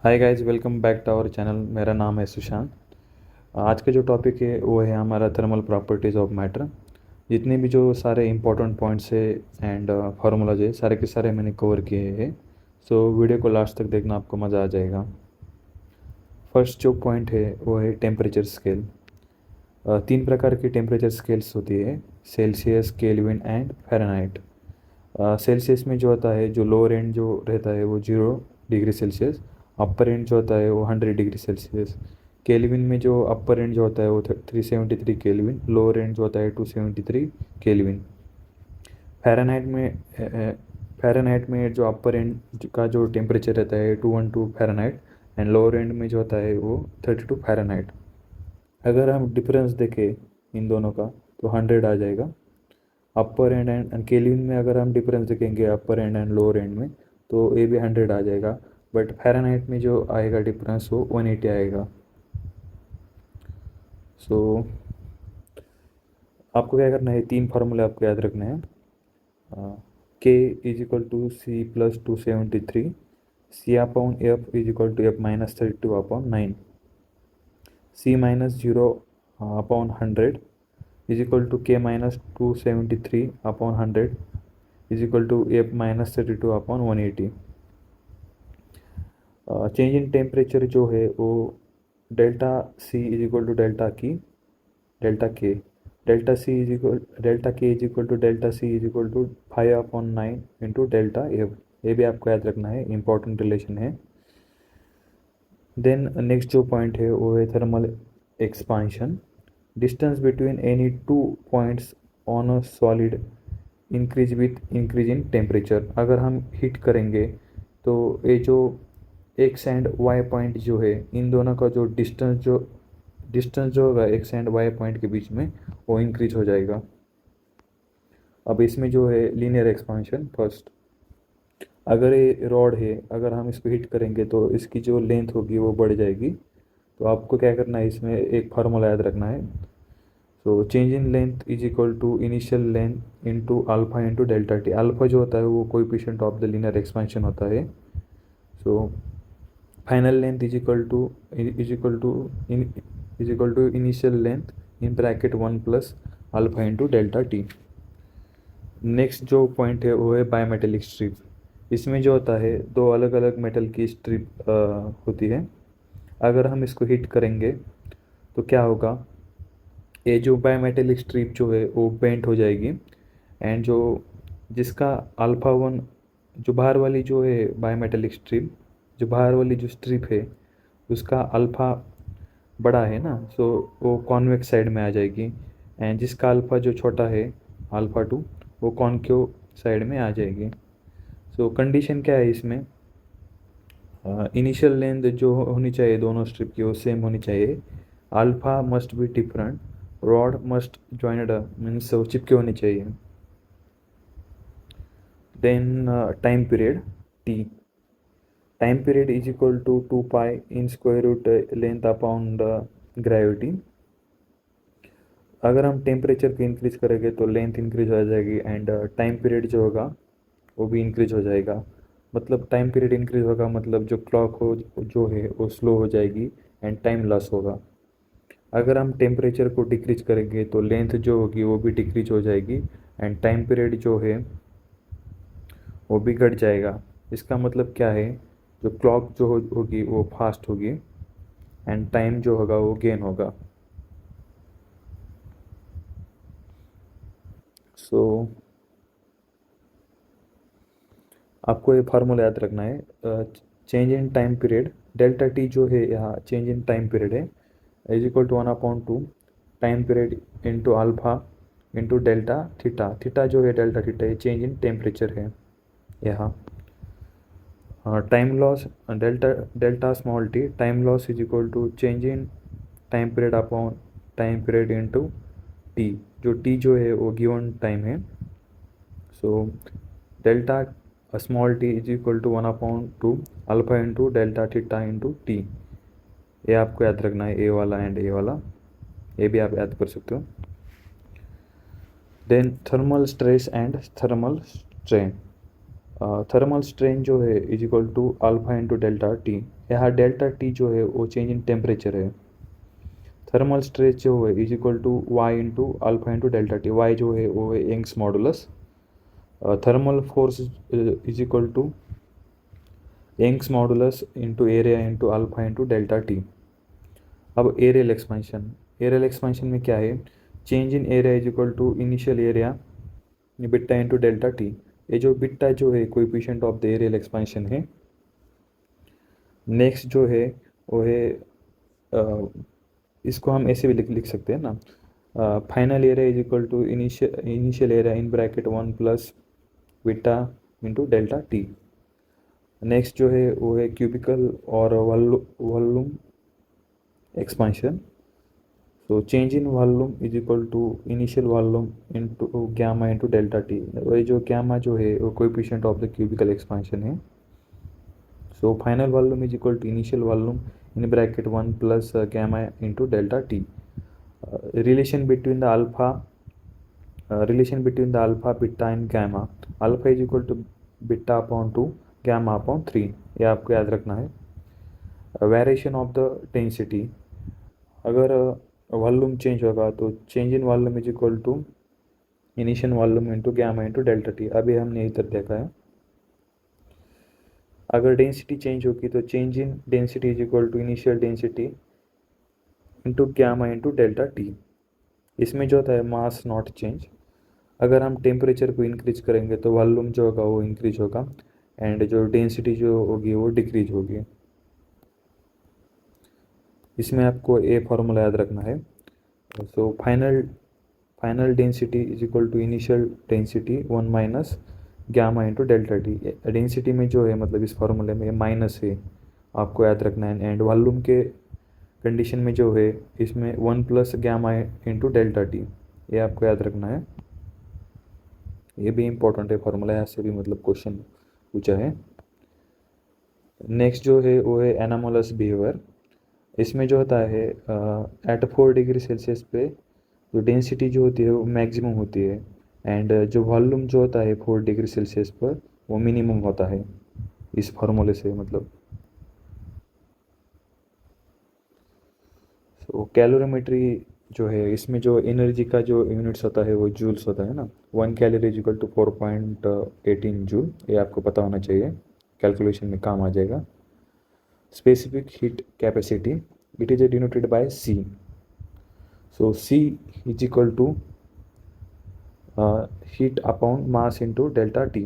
Hi guys, welcome back to our channel. मेरा नाम है सुशांत। आज का जो टॉपिक है वो है हमारा थर्मल प्रॉपर्टीज़ ऑफ मैटर। जितने भी जो सारे इंपॉर्टेंट पॉइंट्स है एंड फार्मूलाज है, सारे के सारे मैंने कवर किए हैं। सो वीडियो को लास्ट तक देखना, आपको मज़ा आ जाएगा। फर्स्ट जो पॉइंट है वो है टेम्परेचर स्केल। तीन प्रकार की टेम्परेचर स्केल्स होती है: Celsius, kelvin and Fahrenheit. Celsius में जो होता है, जो लोअर एंड जो रहता है वो 0 डिग्री सेल्सियस। अपर एंड जो होता है वो 100 डिग्री सेल्सियस। केल्विन में जो अपर एंड जो होता है वो 373 केल्विन, लोअर एंड जो होता है 273 केल्विन। फ़ारेनहाइट में फ़ारेनहाइट में जो अपर एंड का जो टेम्परेचर रहता है 212 फ़ारेनहाइट, एंड लोअर एंड में जो होता है वो 32 फ़ारेनहाइट। अगर हम डिफरेंस देखें इन दोनों का तो 100 आ जाएगा। अपर एंड एंड केल्विन में अगर हम डिफरेंस देखेंगे अपर एंड एंड लोअर एंड में, तो ये भी 100 आ जाएगा। बट फ़ारेनहाइट में जो आएगा डिफरेंस वो 180 आएगा। सो आपको क्या करना है, तीन फार्मूले आपको याद रखने हैं। K is equal to C plus 273, C upon F is equal to F minus 32/9, C minus 0/100 is equal to K minus 273/100 is equal to F minus 32/180। Change in temperature जो है वो delta C is equal to delta K delta K is equal to delta C is equal to 5/9 into delta F. ये भी आपको याद रखना है, important relation है। देन नेक्स्ट जो पॉइंट है वो है thermal expansion. Distance between any two points on a solid increase with increase in temperature. अगर हम हीट करेंगे तो ये जो एक्स एंड वाई पॉइंट जो है, इन दोनों का जो डिस्टेंस जो होगा एक्स एंड वाई पॉइंट के बीच में, वो इंक्रीज हो जाएगा। अब इसमें जो है लीनियर एक्सपांशन फर्स्ट। अगर ये रॉड है, अगर हम इसको हिट करेंगे तो इसकी जो लेंथ होगी वो बढ़ जाएगी। तो आपको क्या करना है, इसमें एक फार्मूला याद रखना है। So change in length is equal to initial length into alpha into delta T. Alpha जो होता है वो coefficient of the linear expansion होता है। So final length is equal to initial length in bracket 1 plus alpha into delta T. Next जो point है वो है बायोमेटेलिक स्ट्रिप। इसमें जो होता है दो अलग अलग मेटल की स्ट्रिप होती है। अगर हम इसको हिट करेंगे तो क्या होगा, ये जो बायोमेटेलिक स्ट्रिप जो है वो बेंट हो जाएगी। एंड जो जिसका अल्फ़ा वन, जो बाहर वाली जो है बायोमेटेलिक स्ट्रिप, जो बाहर वाली जो स्ट्रिप है उसका अल्फ़ा बड़ा है ना, सो वो कॉन्वेक्स साइड में आ जाएगी। एंड जिसका अल्फ़ा जो छोटा है, अल्फ़ा 2, वो कॉन्केव साइड में आ जाएगी। सो कंडीशन क्या है इसमें, इनिशियल लेंथ जो होनी चाहिए दोनों स्ट्रिप की वो सेम होनी चाहिए। Alpha must be different, rod must joint means वो चिपके होनी चाहिए। Then time period T. Time period is equal to 2 pi in square root length upon the gravity. अगर हम टेम्परेचर को इंक्रीज करेंगे तो लेंथ इंक्रीज हो जाएगी एंड टाइम पीरियड जो होगा वो भी इंक्रीज हो जाएगा। मतलब टाइम पीरियड इंक्रीज होगा मतलब जो क्लॉक हो जो है वो स्लो हो जाएगी एंड टाइम लॉस होगा। अगर हम टेम्परेचर को डिक्रीज करेंगे तो लेंथ जो होगी वो भी डिक्रीज हो जाएगी एंड टाइम पीरियड जो है वो भी घट जाएगा। इसका मतलब क्या है, जो क्लॉक जो होगी वो फास्ट होगी एंड टाइम जो होगा वो गेन होगा। सो आपको ये फार्मूला याद रखना है। Change in time period delta T जो है, यहाँ चेंज इन टाइम पीरियड है, is equal to 1/2 time period into alpha into delta theta. Theta जो है डेल्टा थीटा, ये चेंज इन टेम्परेचर है यहाँ। Time loss delta delta small T, time loss is equal to change in time period upon time period into T. जो T जो है वो given time है। So delta small T is equal to 1/2 alpha into delta theta into T. ये आपको याद रखना है, ए वाला एंड ए वाला, ये भी आप याद कर सकते हो। Then thermal stress and thermal strain. Thermal strain जो है is equal to alpha into delta T. यहाँ डेल्टा टी जो है वो चेंज इन टेम्परेचर है। थर्मल स्ट्रेस जो है is equal to Y into alpha into delta T. Y जो है वो है Young's modulus. Thermal force is equal to Young's modulus into area into alpha into delta T. अब areal expansion में क्या है, change in area is equal to initial area beta into delta T. ये जो बिट्टा जो है coefficient of the areal expansion है। Next जो है वो है इसको हम ऐसे भी लिख सकते हैं ना, final area is equal to initial area in bracket 1 plus beta into delta T. Next जो है वो है क्यूबिकल और volume expansion. So change in volume is equal to initial volume into gamma into delta t। वही जो gamma जो है वो coefficient of the cubical expansion है। So final volume is equal to initial volume in bracket 1 plus gamma into delta t। relation between the alpha beta and gamma, alpha is equal to beta upon 2 gamma upon 3, ये आपको याद रखना है। Variation of the density, अगर volume change होगा तो change in volume is equal to initial volume into gamma into delta T. अभी हमने इधर देखा है। अगर डेंसिटी चेंज होगी तो change in density is equal to initial density into gamma into delta T. इसमें जो होता है मास नॉट चेंज। अगर हम टेम्परेचर को इंक्रीज करेंगे तो वॉल्यूम जो होगा वो इंक्रीज होगा एंड जो डेंसिटी जो होगी वो डिक्रीज होगी। इसमें आपको ये फार्मूला याद रखना है। So final density is equal to initial density 1 minus gamma into delta T. Density में जो है मतलब इस फार्मूले में माइनस है, आपको याद रखना है। एंड वॉल्यूम के कंडीशन में जो है इसमें 1 plus gamma into delta T, ये आपको याद रखना है। ये भी इम्पोर्टेंट है फार्मूला, यहाँ से भी मतलब क्वेश्चन पूछा है। नेक्स्ट जो है वो है एनामोलस बिहेवियर। इसमें जो होता है एट 4 डिग्री सेल्सियस पे जो डेंसिटी जो होती है वो मैक्सिमम होती है एंड जो वॉल्यूम जो होता है 4 डिग्री सेल्सियस पर वो मिनिमम होता है, इस फार्मूले से मतलब। तो कैलोरीमेट्री जो है इसमें जो एनर्जी का जो यूनिट्स होता है वो जूल्स होता है ना। 1 calorie is equal to 4.18 joule, ये आपको पता होना चाहिए, कैलकुलेशन में काम आ जाएगा। Specific heat capacity, it is denoted by C। So C is equal to heat upon mass into delta T।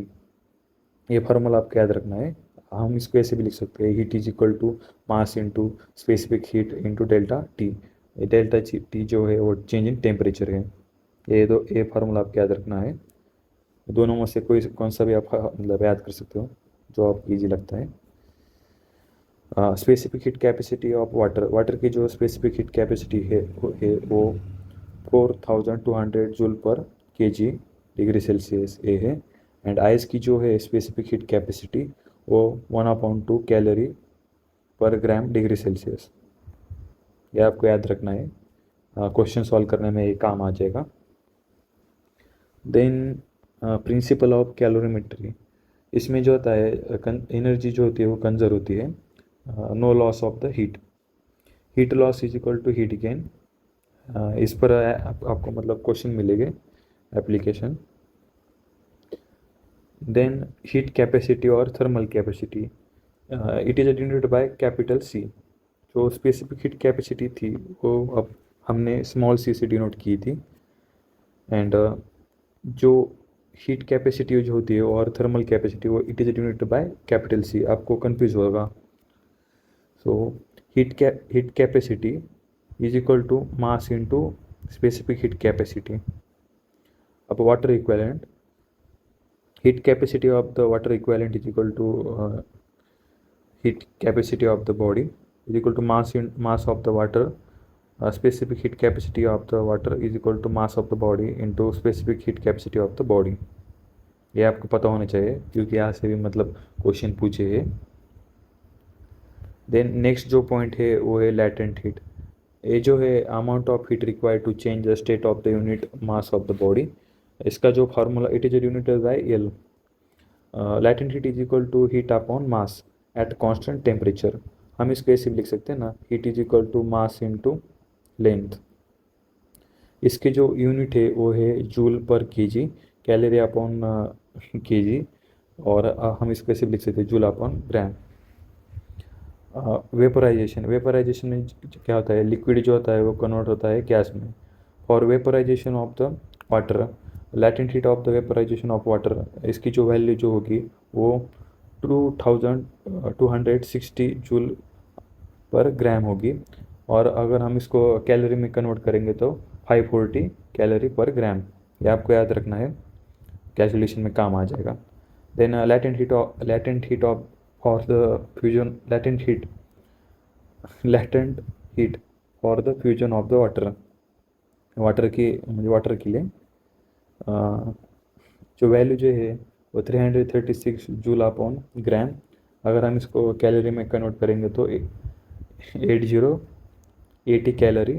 ये फार्मूला आपको याद रखना है। हम इसको ऐसे भी लिख सकते हैं, heat is equal to mass into specific heat into delta T. Delta T जो है वो चेंज इन टेम्परेचर है। ये फार्मूला आपको याद रखना है। दोनों में से कौन सा भी आप मतलब याद कर सकते हो जो आपको ईजी लगता है। Specific heat capacity of water की जो स्पेसिफिक हीट कैपेसिटी है वो 4200 जूल पर केजी डिग्री सेल्सियस ए है। एंड आइस की जो है स्पेसिफिक हीट कैपेसिटी वो 1/2 कैलोरी पर ग्राम डिग्री सेल्सियस, ये आपको याद रखना है। क्वेश्चन सॉल्व करने में ये काम आ जाएगा। देन प्रिंसिपल ऑफ कैलोरीमेट्री, इसमें जो होता है एनर्जी जो होती है वो कंजर्व होती है, no loss of the heat loss is equal to heat gain. इस पर आपको मतलब क्वेश्चन मिलेंगे एप्लीकेशन। देन हीट कैपेसिटी और thermal capacity, it is denoted by capital C. जो स्पेसिफिक हीट कैपेसिटी थी वो अब हमने स्मॉल सी से डिनोट की थी एंड जो हीट कैपेसिटी जो होती है और थर्मल कैपेसिटी वो it is denoted by capital C. आपको कंफ्यूज होगा। So heat capacity is equal to mass into specific heat capacity। अब water equivalent, heat capacity of the water equivalent is equal to heat capacity of the body is equal to mass of the water। specific heat capacity of the water is equal to mass of the body into specific heat capacity of the body। ये आपको पता होना चाहिए क्योंकि यहाँ से भी मतलब क्वेश्चन पूछे है। देन नेक्स्ट जो पॉइंट है वो है लैटेंट हीट। ये जो है amount of heat required to change the state of the unit mass of the body. इसका जो formula it is unit by L. Latent heat is equal to heat upon mass at constant temperature. हम इसको ऐसे भी लिख सकते हैं ना, heat is equal to mass into length. इसकी जो यूनिट है वो है जूल पर केजी, कैलोरी अपॉन केजी, और हम इसको ऐसे भी लिख सकते हैं joule upon gram. Vaporisation, vaporisation में क्या होता है, लिक्विड जो होता है वो कन्वर्ट होता है गैस में। और vaporisation of the water, latent heat of the vaporisation of water, इसकी जो वैल्यू जो होगी वो 2260 जूल पर ग्राम होगी। और अगर हम इसको कैलोरी में कन्वर्ट करेंगे तो 540 कैलोरी पर ग्राम। ये आपको याद रखना है, कैलकुलेशन में काम आ जाएगा। Then latent heat of for the fusion latent heat for the fusion of the water के लिए जो वैल्यू जो है वो 336 जूल अपॉन ग्राम। अगर हम इसको कैलोरी में कन्वर्ट करेंगे तो 80 कैलोरी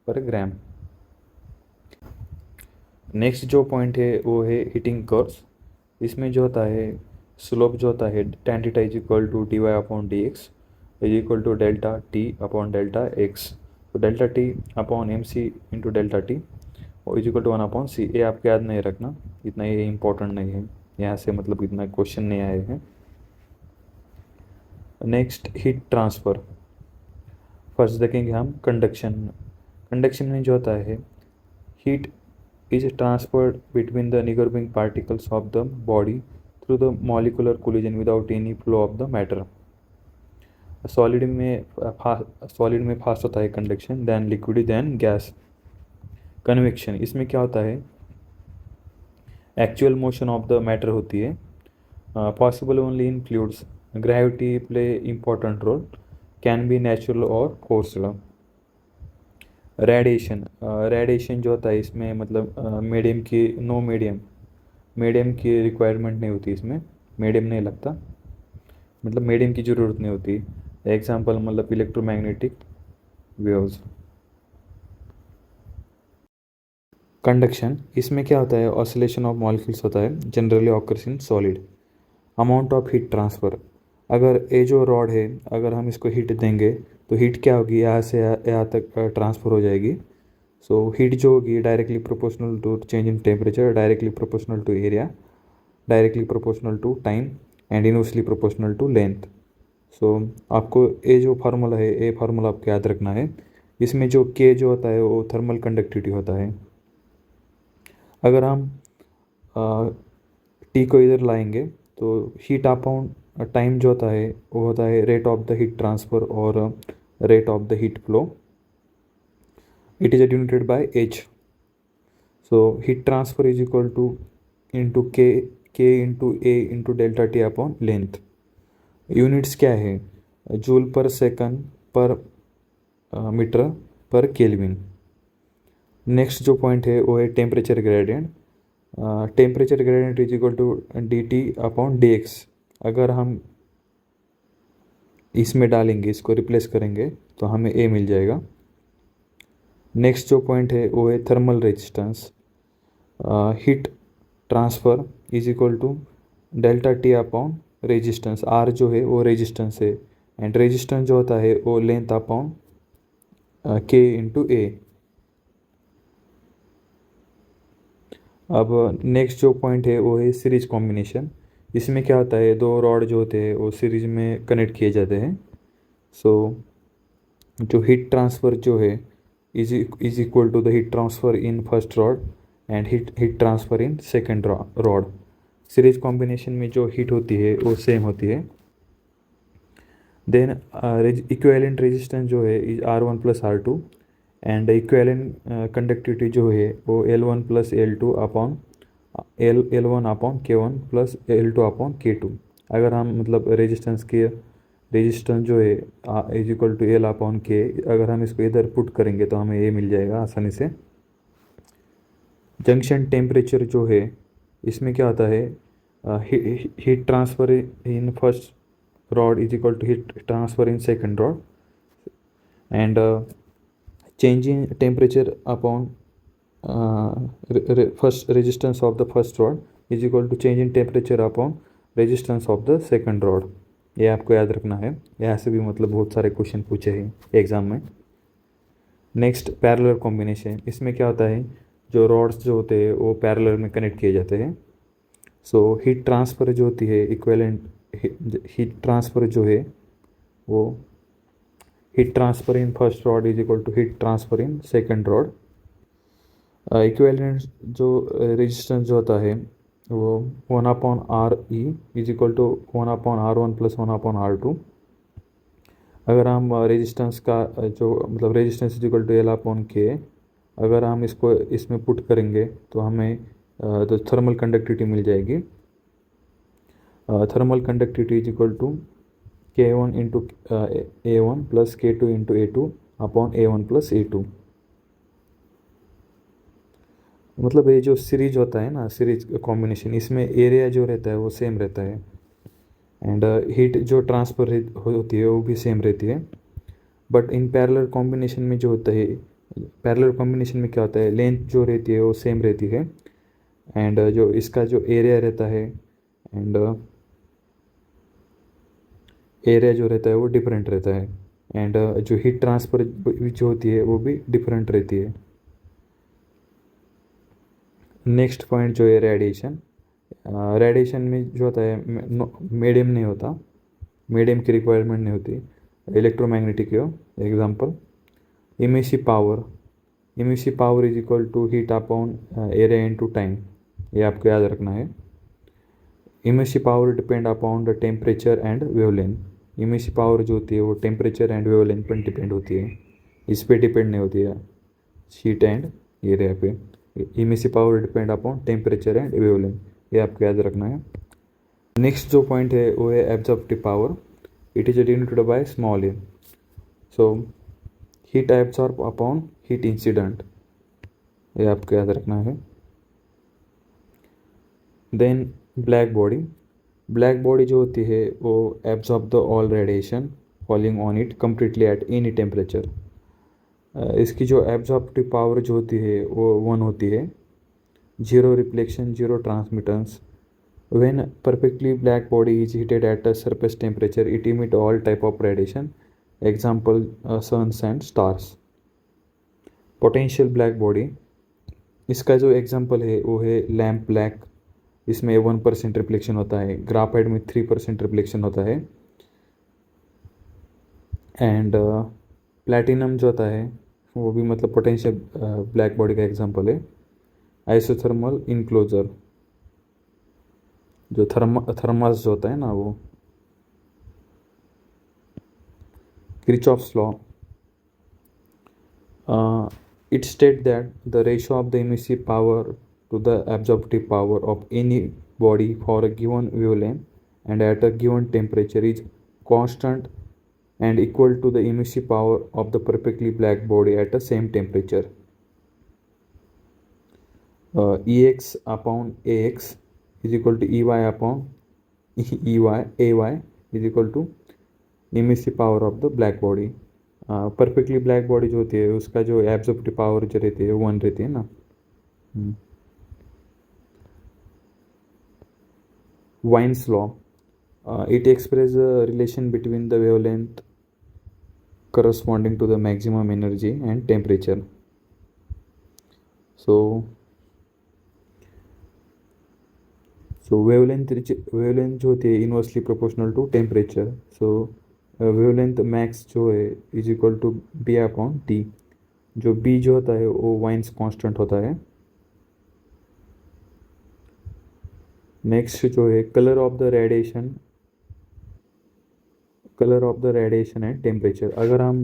पर ग्राम। नेक्स्ट जो पॉइंट है वो है हीटिंग कर्व्स। इसमें जो होता है स्लोप जो होता है tan theta is equal to dy upon D X is equal to delta T upon delta X. तो delta T upon M C into delta T और इज इक्वल टू 1/c। ये आपको याद नहीं रखना, इतना ये इंपॉर्टेंट नहीं है, यहाँ से मतलब इतना क्वेश्चन नहीं आए हैं। Next heat transfer. फर्स्ट देखेंगे हम कंडक्शन। कंडक्शन में जो होता है heat is transferred between the nearby particles of the body through the molecular collision without any flow of the matter. Solid में फास्ट होता है conduction, then liquid, then gas. Convection, इसमें क्या होता है actual motion of the matter होती है, possible only in fluids, gravity play important role, can be natural और फोर्स्ड। रेडिएशन जो होता है इसमें मतलब मीडियम की रिक्वायरमेंट नहीं होती, इसमें मीडियम नहीं लगता, मतलब मीडियम की ज़रूरत नहीं होती। एग्जांपल मतलब इलेक्ट्रोमैग्नेटिक वेव्स। कंडक्शन, इसमें क्या होता है ऑसिलेशन ऑफ मॉलिक्यूल्स होता है, generally occurs in solid. Amount of heat transfer, अगर ये जो रॉड है अगर हम इसको हीट देंगे तो हीट क्या होगी, यहाँ से यहाँ तक ट्रांसफ़र हो जाएगी। सो हीट जो होगी directly proportional to change in temperature, directly proportional to area, directly proportional to time and inversely proportional to length. So आपको ये जो फार्मूला है ये फार्मूला आपको याद रखना है। इसमें जो के जो होता है वो थर्मल कंडक्टिविटी होता है। अगर हम टी को इधर लाएंगे तो हीट अपॉन टाइम जो होता है वो होता है rate of the heat transfer और rate of the heat flow. It is denoted by H. So heat transfer is equal to into K into A into delta T upon length. Units क्या है, joule पर second पर metre पर kelvin. Next जो point है वो है temperature gradient. Temperature gradient is equal to D T upon D X. अगर हम इसमें डालेंगे, इसको रिप्लेस करेंगे तो हमें ए मिल जाएगा। नेक्स्ट जो पॉइंट है वो है thermal resistance. Heat transfer is equal to delta T upon resistance. R जो है वो रेजिस्टेंस है एंड रेजिस्टेंस जो होता है वो लेंथ अपॉन के इंटू ए। अब नेक्स्ट जो पॉइंट है वो है सीरीज कॉम्बिनेशन। इसमें क्या होता है दो रॉड जो होते हैं वो सीरीज में कनेक्ट किए जाते हैं। सो जो हीट ट्रांसफ़र जो है is equal to the heat transfer in first rod and heat transfer in second rod. Series combination में जो हीट होती है वो सेम होती है। देन इक्विवेलेंट रेजिस्टेंस जो है is R1 plus R2 and equivalent conductivity जो है वो L1 plus L2 upon L1 upon K1 plus L2 upon K2। अगर हम मतलब रेजिस्टेंस जो है is equal to L upon K, अगर हम इसको इधर पुट करेंगे तो हमें ये मिल जाएगा आसानी से। जंक्शन टेम्परेचर जो है इसमें क्या होता है heat transfer in first rod is equal to heat transfer in second rod and change in temperature upon first resistance of the first rod is equal to change in temperature upon resistance of the second rod. ये आपको याद रखना है, यहाँ से भी मतलब बहुत सारे क्वेश्चन पूछे हैं एग्ज़ाम में। नेक्स्ट पैरेलल कॉम्बिनेशन, इसमें क्या होता है, जो रॉड्स जो होते हैं वो पैरेलल में कनेक्ट किए जाते हैं। सो हीट ट्रांसफ़र जो होती है इक्विवेलेंट हीट ट्रांसफ़र जो है वो heat transfer in first rod is equal to heat transfer in second rod. Equivalent जो रेजिस्टेंस जो होता है वो 1/RE is equal to 1/R1 plus 1/R2। अगर हम रेजिस्टेंस का जो मतलब resistance is equal to L/K, अगर हम इसको इसमें पुट करेंगे तो हमें तो थर्मल कंडक्टिविटी मिल जाएगी। Thermal conductivity is equal to K1 into A1 plus K2 into A2 upon A1 plus A2। मतलब ये जो सीरीज होता है ना, सीरीज कॉम्बिनेशन, इसमें एरिया जो रहता है वो सेम रहता है एंड हीट जो ट्रांसफ़र होती है वो भी सेम रहती है। बट इन पैरेलल कॉम्बिनेशन में जो होता है, पैरेलल कॉम्बिनेशन में क्या होता है, लेंथ जो रहती है वो सेम रहती है एंड जो इसका जो एरिया रहता है एंड एरिया जो रहता है वो डिफरेंट रहता है एंड जो हीट ट्रांसफ़र जो होती है वो भी डिफरेंट रहती है। नेक्स्ट पॉइंट जो है रेडिएशन। रेडिएशन में जो होता है मीडियम नहीं होता, मीडियम की रिक्वायरमेंट नहीं होती। इलेक्ट्रोमैग्नेटिक हो example. Emissive power is equal to heat upon area into time, ये आपको याद रखना है। Emissive power depend upon the temperature and wavelength. Emissive power जो होती है वो टेम्परेचर एंड वेवलेंथ पर डिपेंड होती है, इस पर डिपेंड नहीं होती है हीट एंड एरिया पे। Emissive power depend upon temperature and wavelength, ये आपको याद रखना है। नेक्स्ट जो पॉइंट है वो है absorptive power, it is denoted by small A. So heat absorb upon heat incident, ये आपको याद रखना है। देन ब्लैक बॉडी जो होती है वो absorb the all radiation falling on it completely at any temperature. इसकी जो एब्जॉर्प्टिव पावर जो होती है वो 1 होती है, zero reflection, zero transmittance. When perfectly black body is heated at a surface temperature, it emit all type of radiation. Example, suns and stars. Potential black body, इसका जो एग्जाम्पल है वो है लैम्प ब्लैक, इसमें 1% रिफ्लेक्शन होता है। Graphite में 3% reflection होता है एंड प्लैटिनम जो होता है वो भी मतलब पोटेंशियल ब्लैक बॉडी का एग्जाम्पल है। आइसोथर्मल इनक्लोजर, जो थर्मस जो होता है ना वो। Kirchhoff's law, it states that the ratio of the emissive power to the absorptive power of any body for a given wavelength and at a given temperature is constant and equal to the emissive power of the perfectly black body at the same temperature. Ex upon Ax is equal to Ey upon Ay is equal to emissive power of the black body. Perfectly black body जो होती है उसका जो absorptive power जो रहती है 1 रहती है ना। Wien's law, it express the relation between the wavelength corresponding to the maximum energy and temperature. So wavelength जो होती है inversely proportional to temperature. So wavelength max जो है is equal to B upon T, जो B जो होता है वो वाइन्स कांस्टेंट होता है। नेक्स्ट जो है colour of the radiation and temperature. अगर हम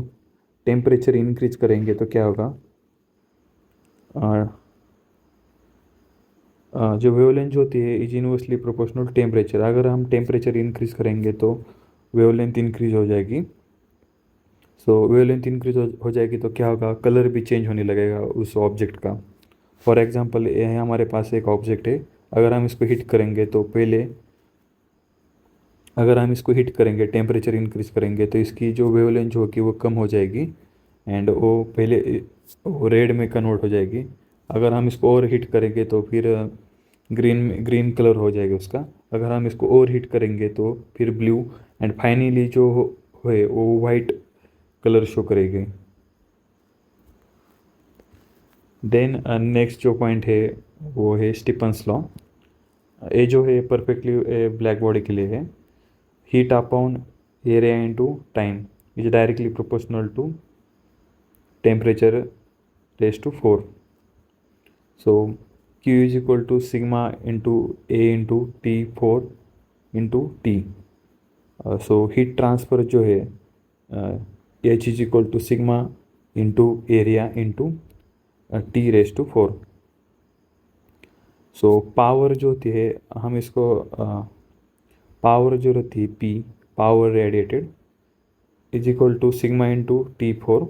टेम्परेचर इंक्रीज करेंगे तो क्या होगा, जो वेवलेंथ होती है is inversely proportional to temperature. अगर हम टेम्परेचर इंक्रीज करेंगे तो वेवलेंथ इंक्रीज हो जाएगी। सो वेवलेंथ इंक्रीज हो जाएगी तो क्या होगा, कलर भी चेंज होने लगेगा उस ऑब्जेक्ट का। फॉर एग्जांपल ये हमारे पास एक ऑब्जेक्ट है, अगर हम इसको हिट करेंगे तो अगर हम इसको हिट करेंगे टेम्परेचर इंक्रीज करेंगे तो इसकी जो वेवलेंथ जो होगी वो कम हो जाएगी एंड वो रेड में कन्वर्ट हो जाएगी। अगर हम इसको और हीट करेंगे तो फिर ग्रीन कलर हो जाएगा उसका। अगर हम इसको और हीट करेंगे तो फिर ब्लू एंड फाइनली जो है वो वाइट कलर शो करेगी। देन नेक्स्ट जो पॉइंट है वो है स्टीफन्स लॉ। ये जो है परफेक्टली ब्लैक बॉडी के लिए है। Heat upon area into time is directly proportional to temperature raise to 4। So Q is equal to sigma into A into T4 into T। So heat transfer जो है H is equal to sigma into area into T raise to 4। So power जो होती है हम इसको power जो रहती है P power radiated is equal to sigma into T4।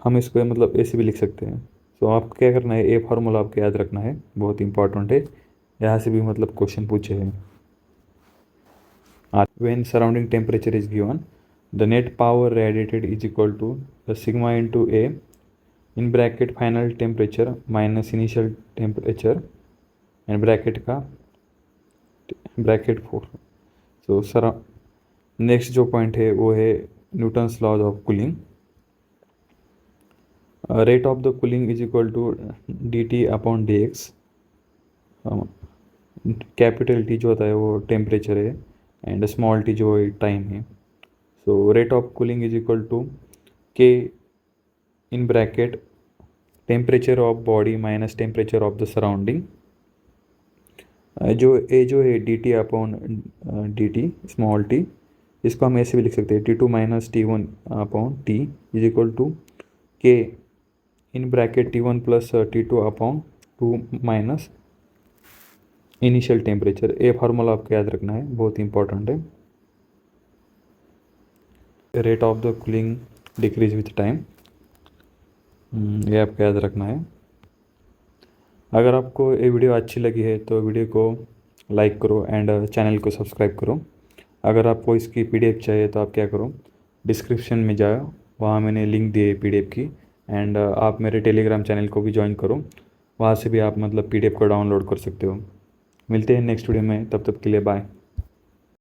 हम इसको मतलब ऐसे भी लिख सकते हैं। सो आपको क्या करना है, ये फार्मूला आपको याद रखना है, बहुत इंपॉर्टेंट है, यहाँ से भी मतलब क्वेश्चन पूछे हैं। When surrounding temperature is given, the net power radiated is equal to the sigma into A in bracket final temperature minus initial temperature and bracket का bracket 4। सो सर नेक्स्ट जो point है वो है Newton's laws of cooling. Rate of the cooling is equal to dt upon dx। Capital T जो होता है वो temperature है एंड स्मॉल t जो है टाइम है। So rate of cooling is equal to k in bracket temperature of body minus temperature of the surrounding. जो ए जो है dt upon dt small t, इसको हम ऐसे भी लिख सकते हैं T2 minus T1 upon T is equal to k in bracket T1 plus T2 upon 2 minus initial temperature. ये फार्मूला आपको याद रखना है, बहुत इंपॉर्टेंट है। Rate of the cooling decrease with time, ये आपको याद रखना है। अगर आपको ये वीडियो अच्छी लगी है तो वीडियो को लाइक करो एंड चैनल को सब्सक्राइब करो। अगर आपको इसकी PDF चाहिए तो आप क्या करो, डिस्क्रिप्शन में जाओ, वहाँ मैंने लिंक दी है PDF की, एंड आप मेरे टेलीग्राम चैनल को भी ज्वाइन करो, वहाँ से भी आप मतलब PDF को डाउनलोड कर सकते हो। मिलते हैं नेक्स्ट वीडियो में, तब तक के लिए बाय।